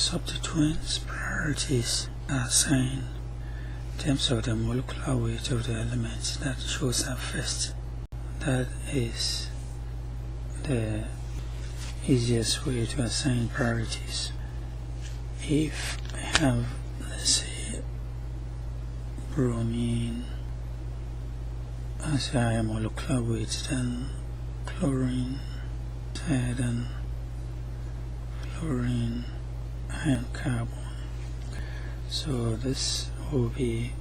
Substituents priorities are assigned in terms of the molecular weight of the elements that shows up first. That is the easiest way to assign priorities. If I have, let's say, bromine as a higher molecular weight than chlorine, higher than fluorine and carbon. So this will be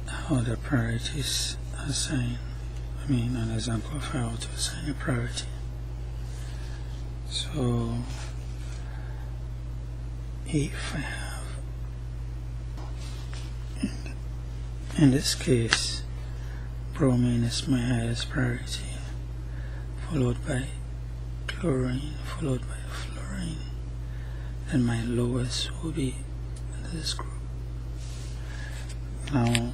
how the priorities are assigned. An example of how to assign a priority. So if I have, in this case, bromine is my highest priority, followed by chlorine, followed by fluorine, and my lowest will be this group. Now,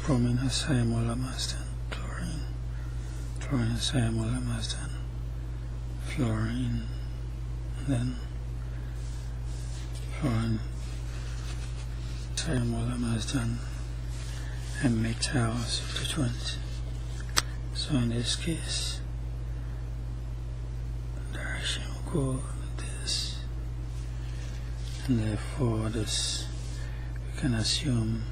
bromine has higher molar mass than chlorine, chlorine has higher molar mass than fluorine, and then fluorine has higher molar mass than a metal substituent. So in this case, direction will go this, and therefore this we can assume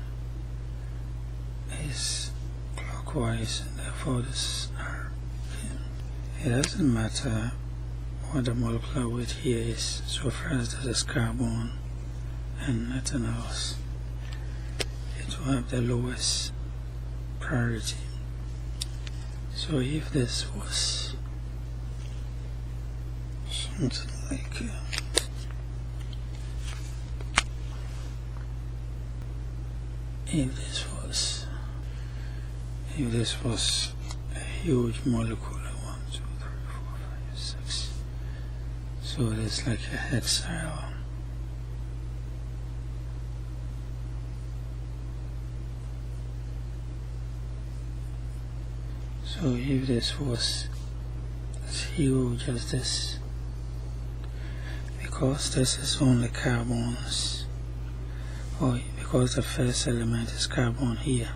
is clockwise, and therefore this R. It doesn't matter what the molecular weight here is, so far as this is carbon and nothing else. It will have the lowest priority. So if this was something like if this was a huge molecule, 1, 2, 3, 4, 5, 6. So it's like a hexile. So if this was as huge as this, because this is only carbons, or because the first element is carbon here,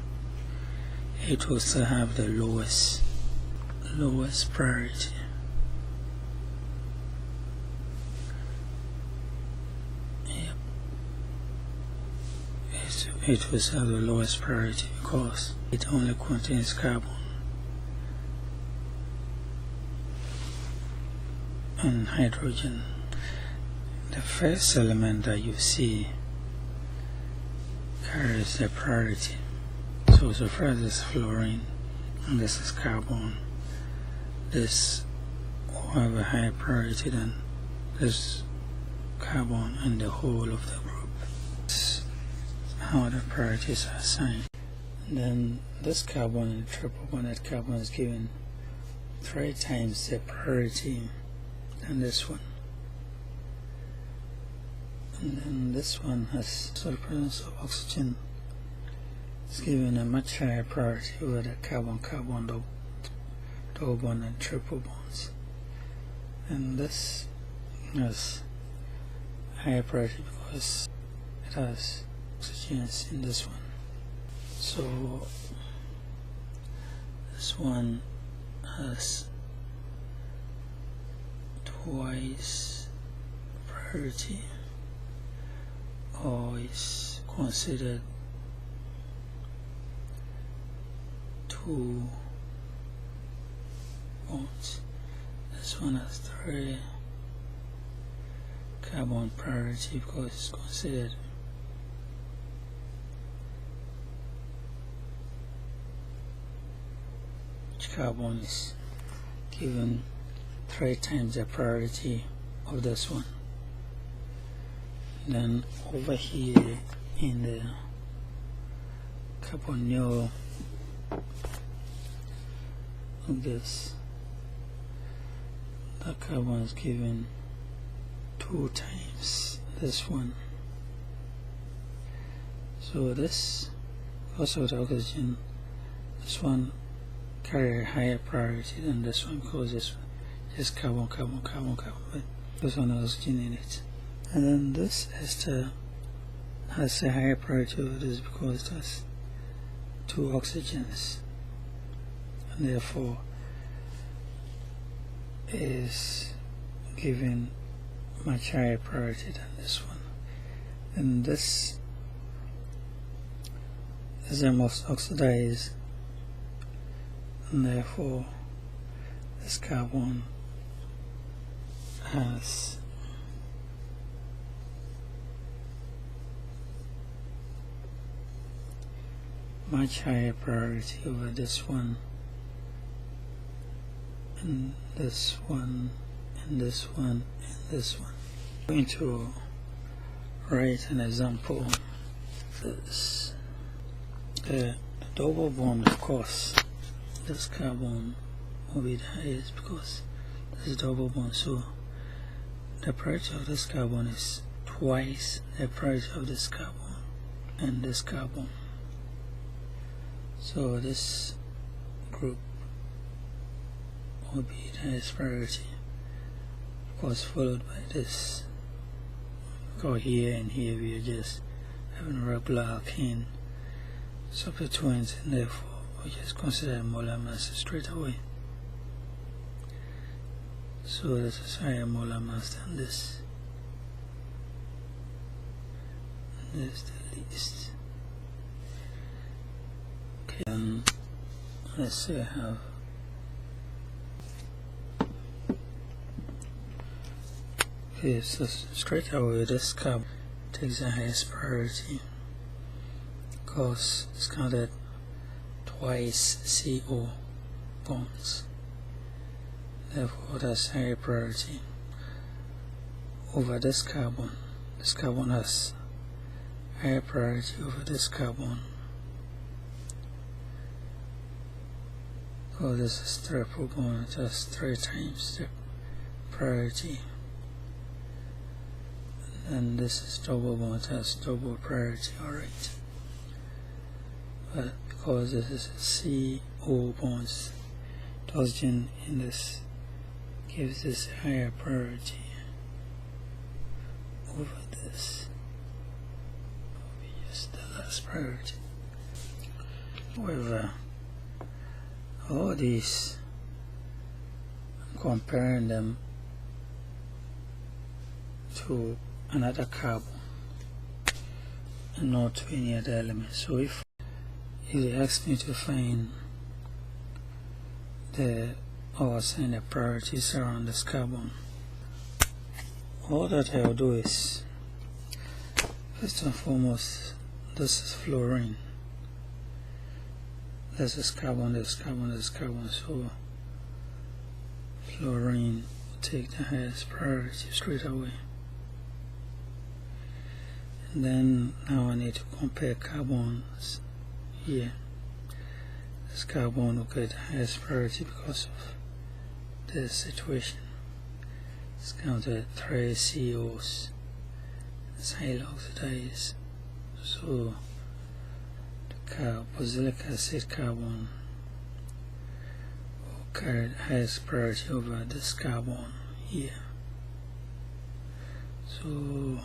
it will still have the lowest priority. Yep. It will still have the lowest priority because it only contains carbon and hydrogen. The first element that you see carries the priority. So far as this is fluorine and this is carbon, this will have a higher priority than this carbon and the whole of the group. That's how the priorities are assigned. And then this carbon and triple bonded carbon is given 3 times the priority than this one. And then this one has the presence of oxygen. It's given a much higher priority over the carbon-carbon double bond and triple bonds. And this has higher priority because it has oxygens in this one. So this one has twice priority, or is considered 2 bonds. This one has 3 carbon priority because it's considered each carbon is given 3 times the priority of this one. Then over here in the carbonyl of this, the carbon is given 2 times this one. So this, also the oxygen, this one carry a higher priority than this one because this is carbon, but this one has oxygen in it. And then this ester has a higher priority over this because it has 2 oxygens, and therefore is given much higher priority than this one. And this is the most oxidized, and therefore this carbon has much higher priority over this one, and this one, and this one, and this one. I'm going to write an example. This the double bond, of course, this carbon will be the highest because this is double bond, so the priority of this carbon is twice the priority of this carbon and this carbon. So this group will be the highest priority, of course, followed by this. Because here and here we are just having a regular alkane substituent, and therefore we just consider molar mass straight away. So this is higher molar mass than this. And this is the least. Okay, let's say I have so straight away this carbon takes the highest priority because it's counted twice CO bonds. Therefore that's higher priority over this carbon. This carbon has higher priority over this carbon. So this is triple bond, it has 3 times the priority. And this is double bond, it has double priority, alright. But because this is CO bonds, the oxygen in this gives this higher priority over this. Will be just the last priority. However, all these, I'm comparing them to another carbon and not to any other element. So if they ask me to find or assign the priorities around this carbon, all that I'll do is, first and foremost, this is fluorine. This is carbon, this carbon, this carbon, so fluorine will take the highest priority straight away. And then now I need to compare carbons here. This carbon will get the highest priority because of this situation. It's counted 3 COs. It's highly oxidized. So the carboxylic acid carbon will carry the highest priority over this carbon here. So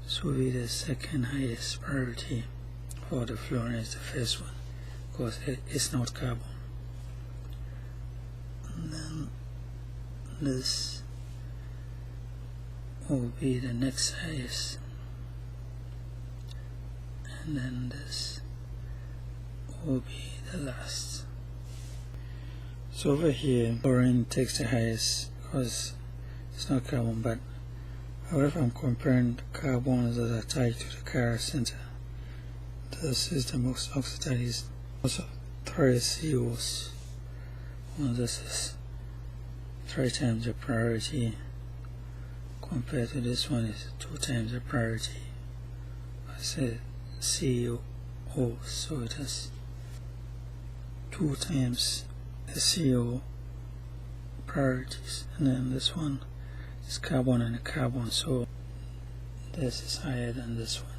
this will be the second highest priority for the fluorine is the first one because it's not carbon. And then this will be the next highest, and then this will be the last. So over here fluorine takes the highest because it's not carbon, but however I'm comparing the carbons that are tied to the chiral center, this is the most oxidized, also 3 COs. Well, this is 3 times the priority compared to this one is 2 times the priority. I said CO, so it has 2 times the CO priorities, and then this one is carbon and a carbon, so this is higher than this one.